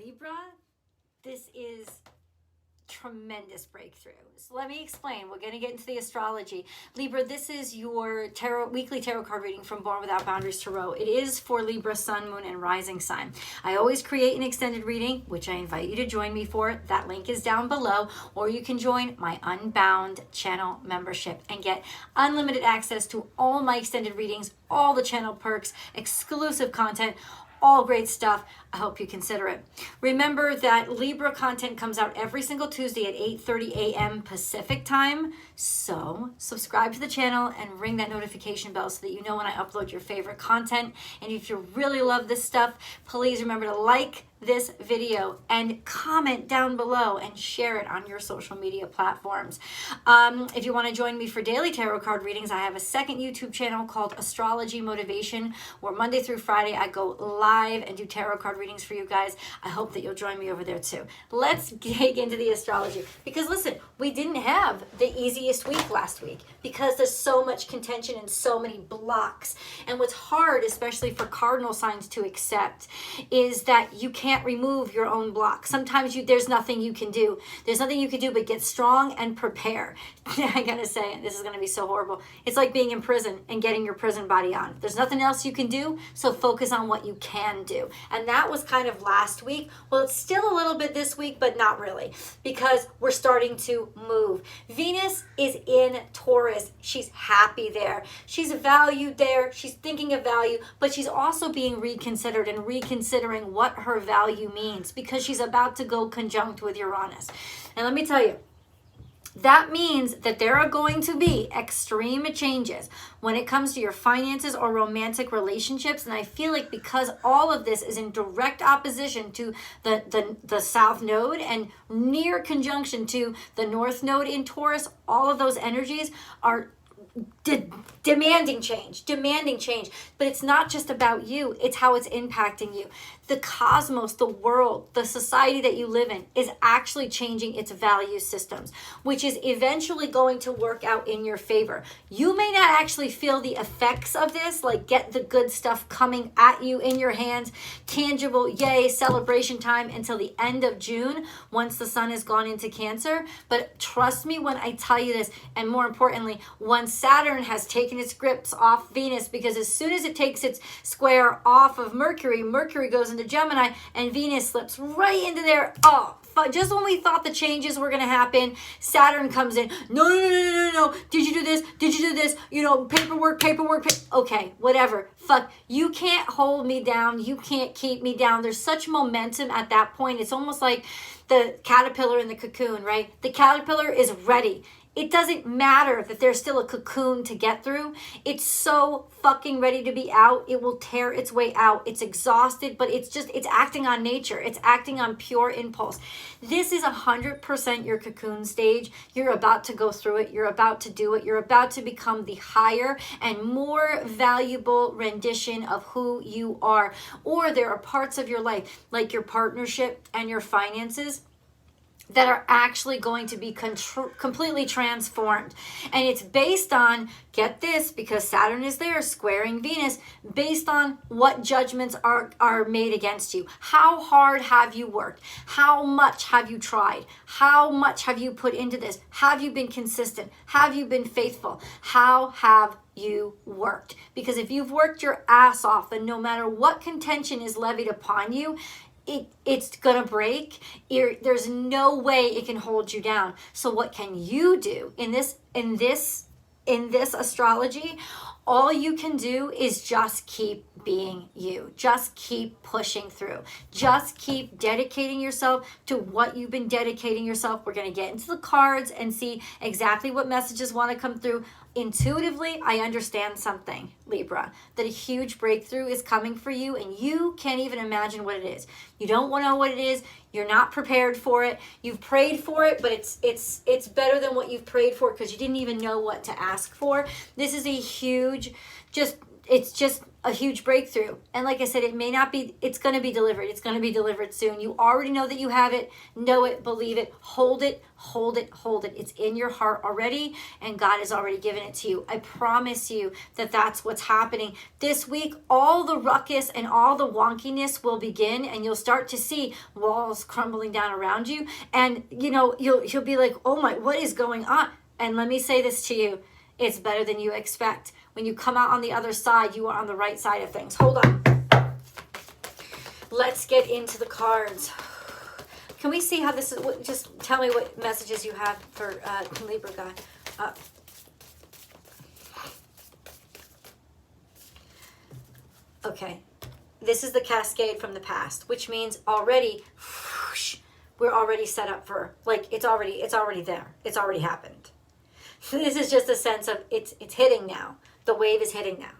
Libra, this is tremendous breakthrough. So let me explain. We're going to get into the astrology. Libra, this is your weekly tarot card reading from Born Without Boundaries Tarot. It is for Libra, Sun, Moon, and Rising sign. I always create an extended reading, which I invite you to join me for. That link is down below, or you can join my Unbound channel membership and get unlimited access to all my extended readings, all the channel perks, exclusive content, all great stuff. I hope you consider it. Remember that Libra content comes out every single Tuesday at 8:30 a.m. Pacific time. So subscribe to the channel and ring that notification bell so that you know when I upload your favorite content. And if you really love this stuff, please remember to like this video and comment down below and share it on your social media platforms. If you want to join me for daily tarot card readings, I have a second YouTube channel called Astrology Motivation, where Monday through Friday I go live and do tarot card readings for you guys. I hope that you'll join me over there too. Let's dig into the astrology, because listen, we didn't have the easiest week last week because there's so much contention and so many blocks. And what's hard, especially for cardinal signs to accept, is that you can't remove your own block. Sometimes there's nothing you can do. There's nothing you can do but get strong and prepare. I gotta say, this is gonna be so horrible. It's like being in prison and getting your prison body on. There's nothing else you can do, so focus on what you can do. And that was kind of last week. Well, it's still a little bit this week, but not really, because we're starting to move. Venus is in Taurus. She's happy there. She's valued there. She's thinking of value, but she's also being reconsidered and reconsidering what her value means, because she's about to go conjunct with Uranus. And let me tell you, that means that there are going to be extreme changes when it comes to your finances or romantic relationships. And I feel like because all of this is in direct opposition to the South Node and near conjunction to the North Node in Taurus, all of those energies are demanding change. But it's not just about you, it's how it's impacting you. The cosmos, the world, the society that you live in is actually changing its value systems, which is eventually going to work out in your favor. You may not actually feel the effects of this, like get the good stuff coming at you in your hands, tangible, yay, celebration time, until the end of June, once the sun has gone into Cancer. But trust me when I tell you this, and more importantly, once Saturn has taken its grips off Venus, because as soon as it takes its square off of Mercury, Mercury goes into Gemini and Venus slips right into there. Oh, just when we thought the changes were going to happen, Saturn comes in. No. Did you do this? Did you do this? You know, paperwork. Okay, whatever. Fuck. You can't hold me down. You can't keep me down. There's such momentum at that point. It's almost like the caterpillar in the cocoon, right? The caterpillar is ready. It doesn't matter that there's still a cocoon to get through. It's so fucking ready to be out. It will tear its way out. It's exhausted, but it's acting on nature. It's acting on pure impulse. This is 100% your cocoon stage. You're about to go through it. You're about to do it. You're about to become the higher and more valuable rendition of who you are. Or there are parts of your life, like your partnership and your finances, that are actually going to be completely transformed. And it's based on, get this, because Saturn is there squaring Venus, based on what judgments are made against you. How hard have you worked? How much have you tried? How much have you put into this? Have you been consistent? Have you been faithful? How have you worked? Because if you've worked your ass off, then no matter what contention is levied upon you, it's gonna break. There's no way it can hold you down. So what can you do in this astrology? All you can do is just keep being you. Just keep pushing through. Just keep dedicating yourself to what you've been dedicating yourself. We're going to get into the cards and see exactly what messages want to come through. Intuitively, I understand something, Libra, that a huge breakthrough is coming for you, and you can't even imagine what it is. You don't want to know what it is. You're not prepared for it. You've prayed for it, but it's better than what you've prayed for, because you didn't even know what to ask for. This is a huge, just It's just a huge breakthrough. And like I said, it may not be, it's going to be delivered. It's going to be delivered soon. You already know that you have it. Know it, believe it, hold it, hold it, hold it. It's in your heart already, and God has already given it to you. I promise you that that's what's happening. This week, all the ruckus and all the wonkiness will begin, and you'll start to see walls crumbling down around you. And, you know, you'll be like, oh my, what is going on? And let me say this to you. It's better than you expect. When you come out on the other side, you are on the right side of things. Hold on. Let's get into the cards. Can we see how this is? Just tell me what messages you have for Libra guy. Okay. This is the cascade from the past, which means already, whoosh, we're already set up for, like, it's already there. It's already happened. This is just a sense of it's hitting now. The wave is hitting now.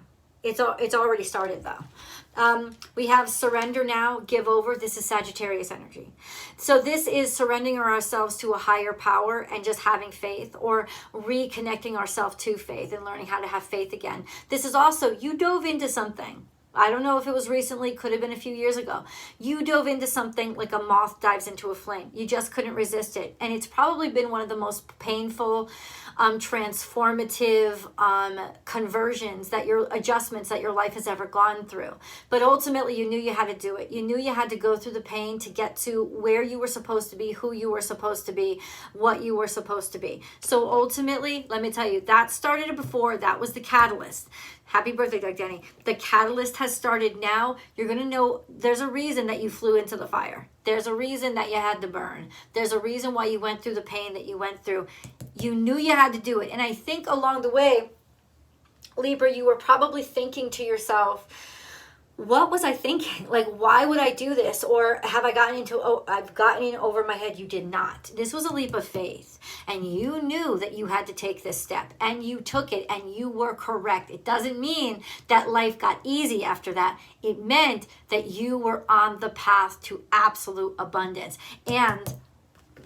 It's already started though. We have surrender now, give over. This is Sagittarius energy. So this is surrendering ourselves to a higher power and just having faith, or reconnecting ourselves to faith and learning how to have faith again. This is also, you dove into something. I don't know if it was recently, could have been a few years ago. You dove into something like a moth dives into a flame. You just couldn't resist it. And it's probably been one of the most painful, transformative conversions, adjustments that your life has ever gone through. But ultimately, you knew you had to do it. You knew you had to go through the pain to get to where you were supposed to be, who you were supposed to be, what you were supposed to be. So ultimately, let me tell you, that started before. That was the catalyst. Happy birthday, Doug Denny. The catalyst has started now. You're going to know there's a reason that you flew into the fire. There's a reason that you had to burn. There's a reason why you went through the pain that you went through. You knew you had to do it. And I think along the way, Libra, you were probably thinking to yourself, what was I thinking? Like, why would I do this? Or have I gotten into, I've gotten in over my head? You did not. This was a leap of faith. And you knew that you had to take this step. And you took it, and you were correct. It doesn't mean that life got easy after that. It meant that you were on the path to absolute abundance. And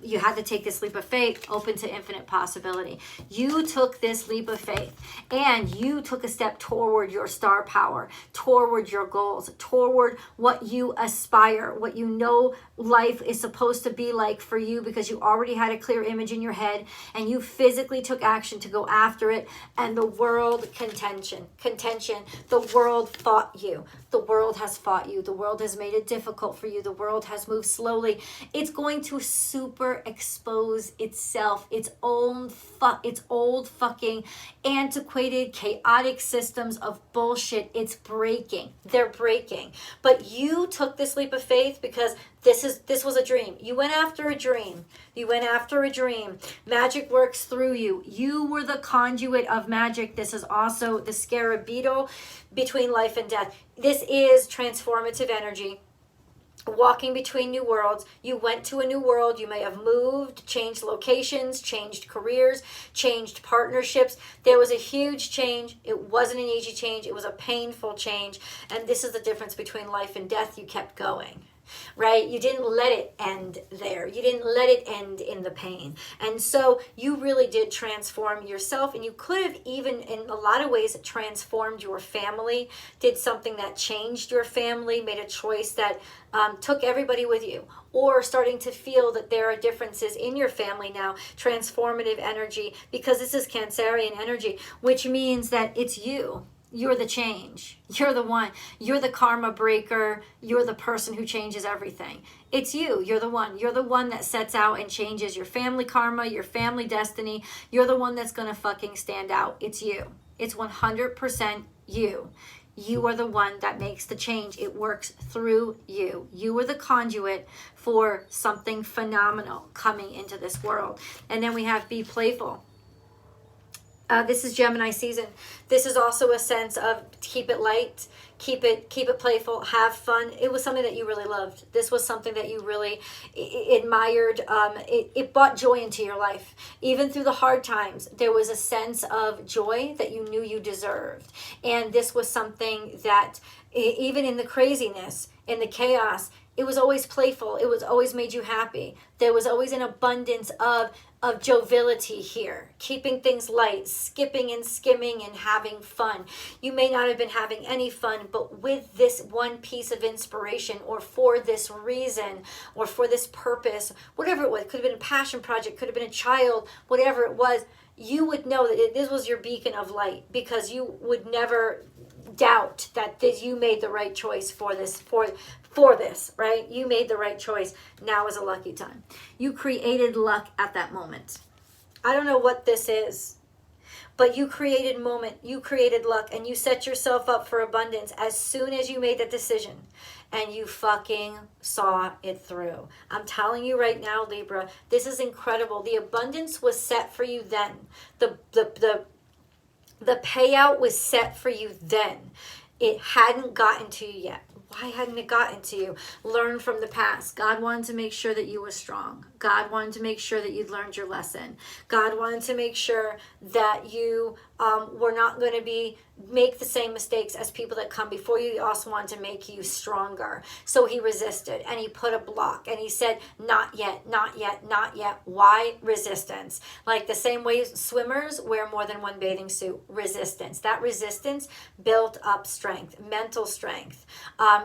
you had to take this leap of faith, open to infinite possibility. You took this leap of faith, and you took a step toward your star power, toward your goals, toward what you aspire, what you know life is supposed to be like for you, because you already had a clear image in your head, and you physically took action to go after it. And the world, contention, the world fought you. The world has fought you. The world has made it difficult for you. The world has moved slowly. It's going to super expose itself, its old fucking antiquated, chaotic systems of bullshit. It's breaking. They're breaking. But you took this leap of faith because this was a dream. You went after a dream. You went after a dream. Magic works through you. You were the conduit of magic. This is also the scarab beetle between life and death. This is transformative energy. Walking between new worlds. You went to a new world. You may have moved, changed locations, changed careers, changed partnerships. There was a huge change. It wasn't an easy change. It was a painful change. And this is the difference between life and death. You kept going. Right? You didn't let it end there. You didn't let it end in the pain. And so you really did transform yourself, and you could have even in a lot of ways transformed your family, did something that changed your family, made a choice that took everybody with you, or starting to feel that there are differences in your family now, transformative energy, because this is Cancerian energy, which means that it's you. You're the change. You're the one. You're the karma breaker. You're the person who changes everything. It's you. You're the one. You're the one that sets out and changes your family karma, your family destiny. You're the one that's going to fucking stand out. It's you. It's 100% you. You are the one that makes the change. It works through you. You are the conduit for something phenomenal coming into this world. And then we have be playful. This is Gemini season. This is also a sense of keep it light, keep it playful, have fun. It was something that you really loved. This was something that you really admired. It brought joy into your life. Even through the hard times, there was a sense of joy that you knew you deserved. And this was something that even in the craziness, in the chaos, It was always playful. It was always made you happy. There was always an abundance of joviality here, keeping things light, skipping and skimming and having fun. You may not have been having any fun, but with this one piece of inspiration, or for this reason, or for this purpose, whatever it was, could have been a passion project, could have been a child, whatever it was, you would know that this was your beacon of light, because you would never doubt that you made the right choice for this, right? You made the right choice. Now is a lucky time. You created luck at that moment. I don't know what this is, but you created luck, and you set yourself up for abundance as soon as you made that decision, and you fucking saw it through. I'm telling you right now, Libra, this is incredible. The abundance was set for you then. The payout was set for you then. It hadn't gotten to you yet. Why hadn't it gotten to you? Learn from the past. God wanted to make sure that you were strong. God wanted to make sure that you'd learned your lesson. God wanted to make sure that you were not going to make the same mistakes as people that come before you. He also wanted to make you stronger. So he resisted, and he put a block, and he said, not yet, not yet, not yet. Why? Resistance. Like the same way swimmers wear more than one bathing suit. Resistance. That resistance built up strength, mental strength,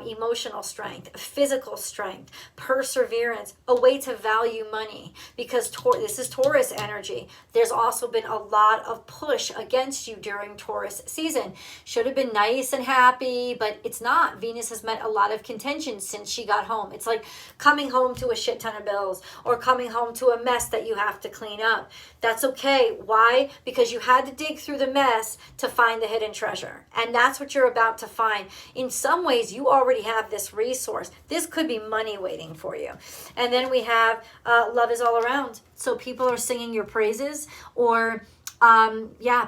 emotional strength, physical strength, perseverance, a way to value money, because this is Taurus energy. There's also been a lot of push against you during Taurus season. Should have been nice and happy, but it's not. Venus has met a lot of contention since she got home. It's like coming home to a shit ton of bills, or coming home to a mess that you have to clean up. That's okay. Why? Because you had to dig through the mess to find the hidden treasure. And that's what you're about to find. In some ways, you already have this resource. This could be money waiting for you. And then we have love is all around. So people are singing your praises, or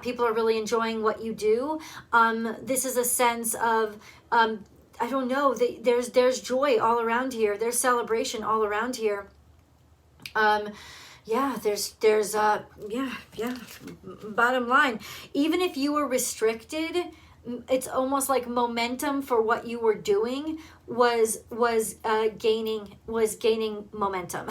people are really enjoying what you do. This is a sense of, I don't know, there's joy all around here. There's celebration all around here. Bottom line, even if you were restricted, it's almost like momentum for what you were doing was gaining momentum.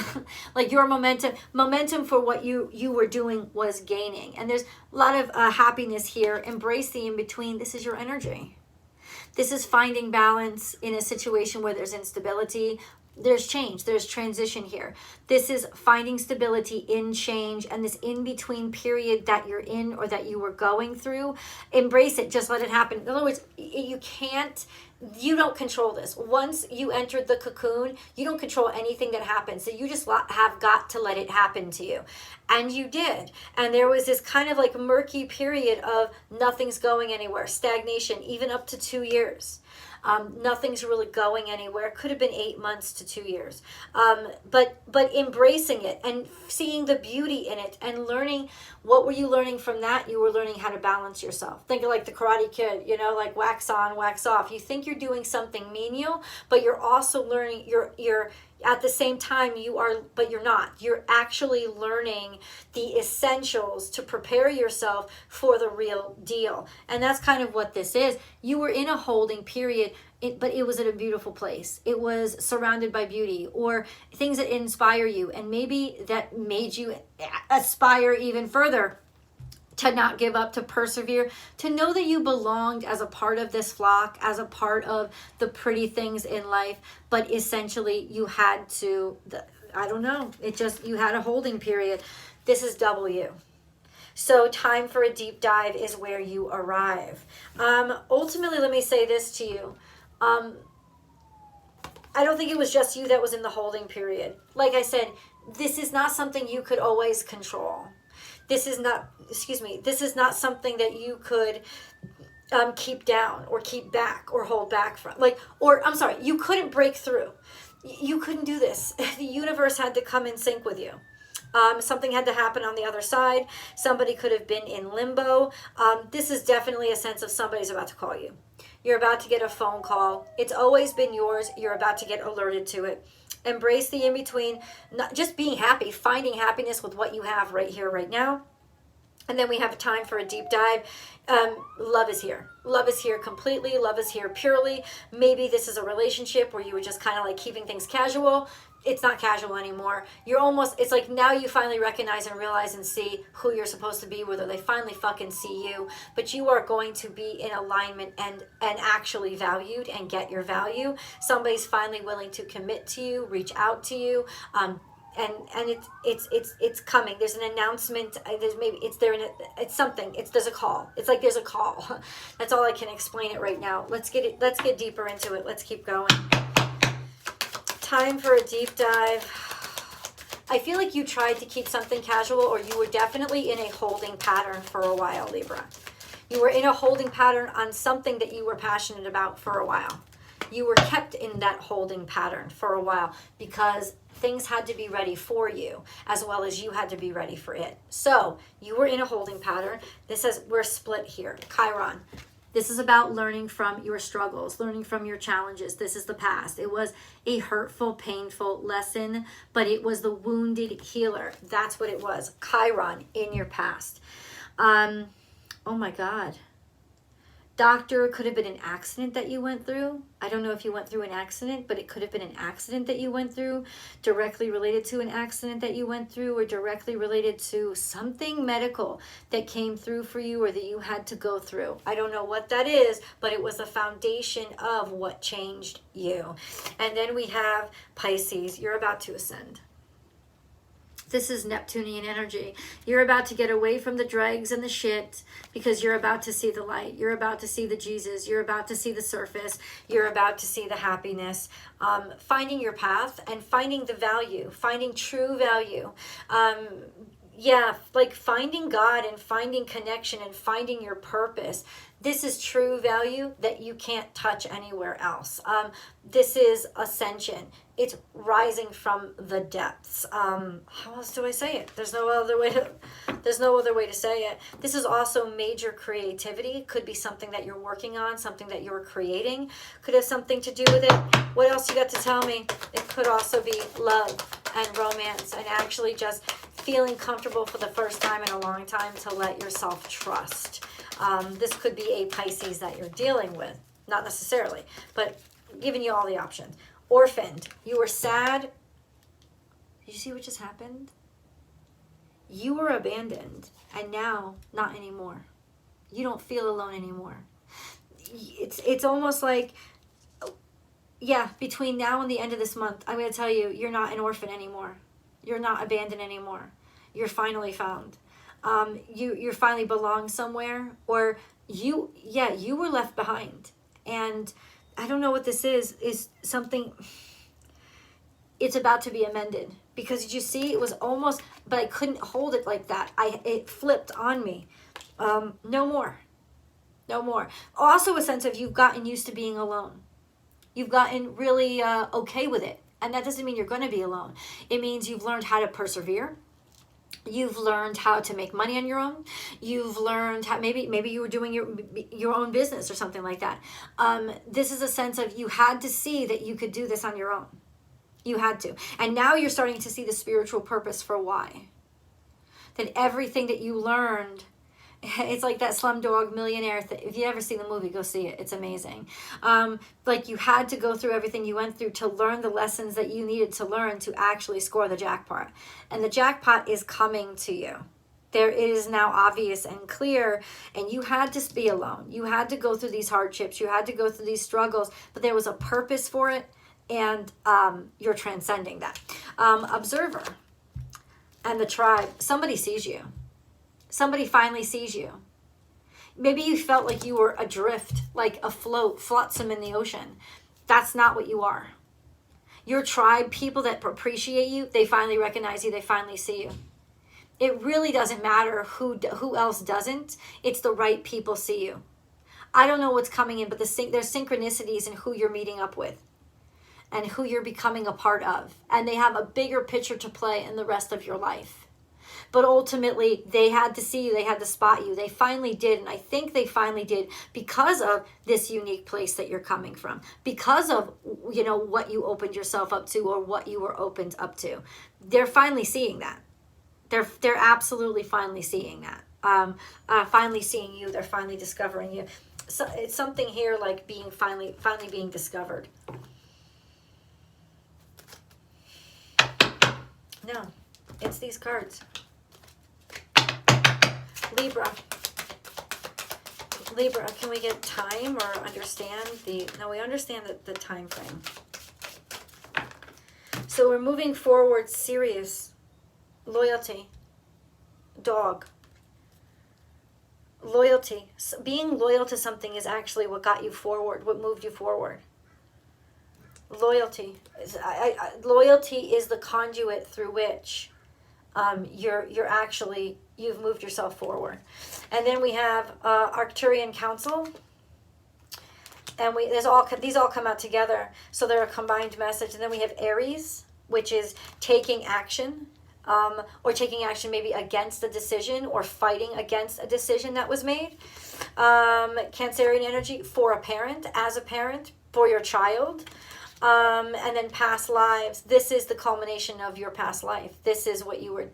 Like your momentum for what you were doing was gaining. And there's a lot of happiness here. Embrace the in-between. This is your energy. This is finding balance in a situation where there's instability. There's change, there's transition here. This is finding stability in change, and this in-between period that you're in, or that you were going through. Embrace it, just let it happen. In other words, you don't control this. Once you entered the cocoon, you don't control anything that happens. So you just have got to let it happen to you. And you did. And there was this kind of like murky period of nothing's going anywhere, stagnation, even up to 2 years. Nothing's really going anywhere. Could have been 8 months to 2 years. But embracing it and seeing the beauty in it and learning. What were you learning from that? You were learning how to balance yourself. Think of like the Karate Kid, like wax on, wax off. You think you're doing something menial, but you're also learning, you're at the same time but you're not. You're actually learning the essentials to prepare yourself for the real deal. And that's kind of what this is. You were in a holding period, but it was at a beautiful place. It was surrounded by beauty, or things that inspire you, and maybe that made you aspire even further, to not give up, to persevere, to know that you belonged as a part of this flock, as a part of the pretty things in life. But essentially you had to, you had a holding period. This is W. So time for a deep dive is where you arrive. Ultimately, let me say this to you. I don't think it was just you that was in the holding period. Like I said, this is not something you could always control. This is not something that you could keep down or keep back or hold back from. You couldn't break through. You couldn't do this. The universe had to come in sync with you. Something had to happen on the other side. Somebody could have been in limbo. This is definitely a sense of somebody's about to call you. You're about to get a phone call. It's always been yours. You're about to get alerted to it. Embrace the in-between, not just being happy, finding happiness with what you have right here, right now. And then we have a time for a deep dive. Love is here. Love is here completely. Love is here purely. Maybe this is a relationship where you were just kind of like keeping things casual. It's not casual anymore. You're almost, it's like now you finally recognize and realize and see who you're supposed to be, whether they finally fucking see you. But you are going to be in alignment and actually valued and get your value. Somebody's finally willing to commit to you, reach out to you. And it's coming. There's an announcement. There's maybe it's there. It's something. There's a call. It's like there's a call. That's all I can explain it right now. Let's get deeper into it. Let's keep going. Time for a deep dive. I feel like you tried to keep something casual, or you were definitely in a holding pattern for a while, Libra. You were in a holding pattern on something that you were passionate about for a while. You were kept in that holding pattern for a while because things had to be ready for you as well as you had to be ready for it. So you were in a holding pattern. This says we're split here. Chiron. This is about learning from your struggles, learning from your challenges. This is the past. It was a hurtful, painful lesson, but it was the wounded healer. That's what it was. Chiron in your past. Oh my God. Doctor, could have been an accident that you went through. I don't know if you went through an accident, but it could have been an accident that you went through, directly related to an accident that you went through, or directly related to something medical that came through for you or that you had to go through. I don't know what that is, but it was the foundation of what changed you. And then we have Pisces. You're about to ascend. This is Neptunian energy. You're about to get away from the dregs and the shit because you're about to see the light. You're about to see the Jesus. You're about to see the surface. You're about to see the happiness. Finding your path and finding the value, finding true value. Yeah, like finding God and finding connection and finding your purpose. This is true value that you can't touch anywhere else. This is ascension. It's rising from the depths. How else do I say it? There's no other way to say it. This is also major creativity. Could be something that you're working on, something that you're creating. Could have something to do with it. What else you got to tell me? It could also be love and romance and actually just feeling comfortable for the first time in a long time to let yourself trust. This could be a Pisces that you're dealing with. Not necessarily, but giving you all the options. Orphaned. You were sad. Did you see what just happened? You were abandoned, and now not anymore. You don't feel alone anymore. It's almost like, yeah, between now and the end of this month, I'm going to tell you, you're not an orphan anymore. You're not abandoned anymore. You're finally found. You finally belong somewhere, or you were left behind. And I don't know what this is something, it's about to be amended. Because did you see, it was almost, but I couldn't hold it like that. It flipped on me. No more. No more. Also a sense of you've gotten used to being alone. You've gotten really okay with it. And that doesn't mean you're going to be alone. It means you've learned how to persevere. You've learned how to make money on your own. You've learned how, maybe you were doing your own business or something like that. This is a sense of you had to see that you could do this on your own. You had to. And now you're starting to see the spiritual purpose for why. That everything that you learned, it's like that Slumdog Millionaire thing. If you ever see the movie, go see it. It's amazing. Like you had to go through everything you went through to learn the lessons that you needed to learn to actually score the jackpot. And the jackpot is coming to you. There it is now obvious and clear, and you had to be alone. You had to go through these hardships. You had to go through these struggles, but there was a purpose for it, and you're transcending that. Observer and the tribe. Somebody sees you. Somebody finally sees you. Maybe you felt like you were adrift, like afloat, flotsam in the ocean. That's not what you are. Your tribe, people that appreciate you, they finally recognize you, they finally see you. It really doesn't matter who else doesn't. It's the right people see you. I don't know what's coming in, but there's synchronicities in who you're meeting up with and who you're becoming a part of. And they have a bigger picture to play in the rest of your life. But ultimately, they had to see you. They had to spot you. They finally did. And I think they finally did because of this unique place that you're coming from. Because of, what you opened yourself up to or what you were opened up to. They're finally seeing that. They're absolutely finally seeing that. finally seeing you. They're finally discovering you. So it's something here like being finally being discovered. No, it's these cards. Libra, can we get time or understand the... No, we understand the time frame. So we're moving forward, serious, loyalty, dog. Loyalty. Being loyal to something is actually what got you forward, what moved you forward. Loyalty. Loyalty is the conduit through which you've moved yourself forward. And then we have Arcturian Council. And these all come out together. So they're a combined message. And then we have Aries, which is taking action. Or taking action maybe against a decision or fighting against a decision that was made. Cancerian energy for a parent, as a parent, for your child. And then past lives. This is the culmination of your past life. This is what you were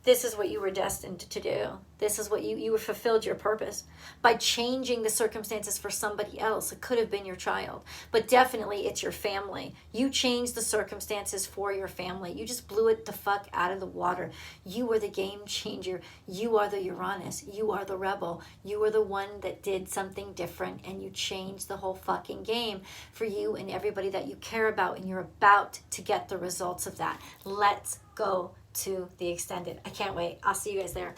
this is what you were destined to do. This is what you fulfilled your purpose by changing the circumstances for somebody else. It could have been your child, but definitely it's your family. You changed the circumstances for your family. You just blew it the fuck out of the water. You were the game changer. You are the Uranus. You are the rebel. You are the one that did something different, and you changed the whole fucking game for you and everybody that you care about, and you're about to get the results of that. Let's go to the extended. I can't wait. I'll see you guys there.